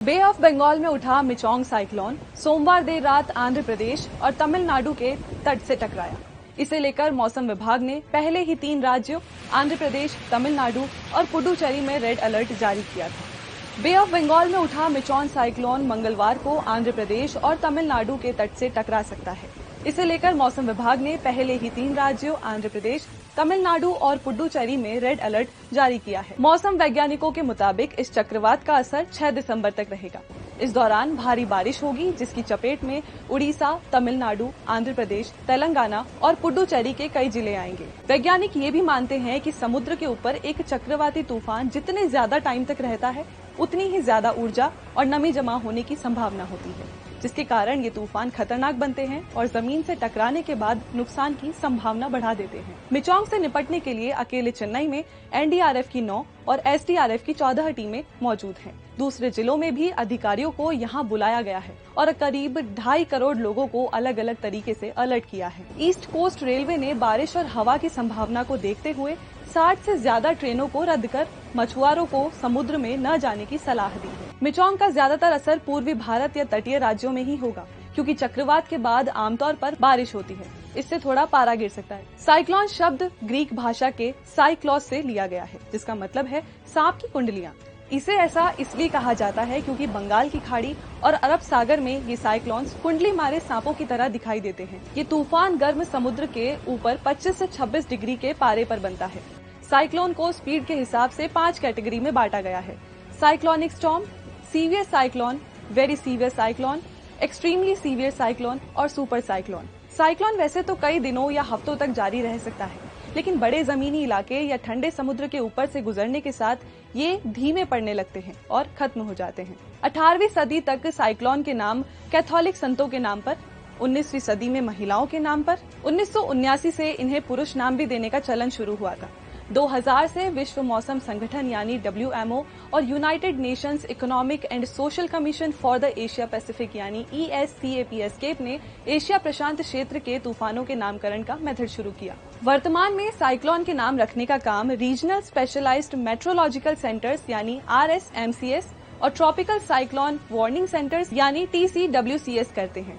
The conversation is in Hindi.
बे ऑफ बंगाल में उठा मिचोंग साइक्लोन सोमवार देर रात आंध्र प्रदेश और तमिलनाडु के तट से टकराया। इसे लेकर मौसम विभाग ने पहले ही 3 राज्यों आंध्र प्रदेश, तमिलनाडु और पुडुचेरी में रेड अलर्ट जारी किया था। बे ऑफ बंगाल में उठा मिचोंग साइक्लोन मंगलवार को आंध्र प्रदेश और तमिलनाडु के तट से टकरा सकता है। इसे लेकर मौसम विभाग ने पहले ही 3 राज्यों आंध्र प्रदेश, तमिलनाडु और पुडुचेरी में रेड अलर्ट जारी किया है। मौसम वैज्ञानिकों के मुताबिक इस चक्रवात का असर 6 दिसंबर तक रहेगा। इस दौरान भारी बारिश होगी, जिसकी चपेट में उड़ीसा, तमिलनाडु, आंध्र प्रदेश, तेलंगाना और पुडुचेरी के कई जिले आएंगे। वैज्ञानिक ये भी मानते हैं कि समुद्र के ऊपर एक चक्रवाती तूफान जितने ज्यादा टाइम तक रहता है, उतनी ही ज्यादा ऊर्जा और नमी जमा होने की संभावना होती है, जिसके कारण ये तूफान खतरनाक बनते हैं और जमीन से टकराने के बाद नुकसान की संभावना बढ़ा देते हैं। मिचोंग से निपटने के लिए अकेले चेन्नई में एनडीआरएफ की 9 और एसडीआरएफ की 14 टीमें मौजूद हैं। दूसरे जिलों में भी अधिकारियों को यहाँ बुलाया गया है और करीब 2.5 करोड़ लोगों को अलग अलग तरीके से अलर्ट किया है। ईस्ट कोस्ट रेलवे ने बारिश और हवा की संभावना को देखते हुए 60 से ज्यादा ट्रेनों को रद्द कर मछुआरों को समुद्र में न जाने की सलाह दी है। मिचोंग का ज्यादातर असर पूर्वी भारत या तटीय राज्यों में ही होगा, क्योंकि चक्रवात के बाद आमतौर पर बारिश होती है। इससे थोड़ा पारा गिर सकता है। साइक्लोन शब्द ग्रीक भाषा के साइक्लॉस से लिया गया है, जिसका मतलब है सांप की कुंडलियां। इसे ऐसा इसलिए कहा जाता है क्योंकि बंगाल की खाड़ी और अरब सागर में ये साइक्लोन्स कुंडली मारे सांपों की तरह दिखाई देते हैं। ये तूफान गर्म समुद्र के ऊपर 25 से 26 डिग्री के पारे पर बनता है। साइक्लोन को स्पीड के हिसाब से 5 कैटेगरी में बांटा गया है: cyclonic storm, severe cyclone, very severe cyclone, extremely severe cyclone और सुपर साइक्लोन। साइक्लोन वैसे तो कई दिनों या हफ्तों तक जारी रह सकता है, लेकिन बड़े जमीनी इलाके या ठंडे समुद्र के ऊपर से गुजरने के साथ ये धीमे पड़ने लगते हैं और खत्म हो जाते हैं। 18वीं सदी तक साइक्लोन के नाम कैथोलिक संतों के नाम पर, 19वीं सदी में महिलाओं के नाम पर, 1979 से इन्हें पुरुष नाम भी देने का चलन शुरू हुआ था। 2000 से विश्व मौसम संगठन यानी WMO और United Nations economic and social commission for the Asia Pacific यानी ESCAP ने एशिया प्रशांत क्षेत्र के तूफानों के नामकरण का मेथड शुरू किया। वर्तमान में साइक्लोन के नाम रखने का काम रीजनल स्पेशलाइज्ड मेट्रोलॉजिकल सेंटर्स यानी RSMCS और ट्रॉपिकल साइक्लोन वार्निंग सेंटर्स यानी TCWCS करते हैं।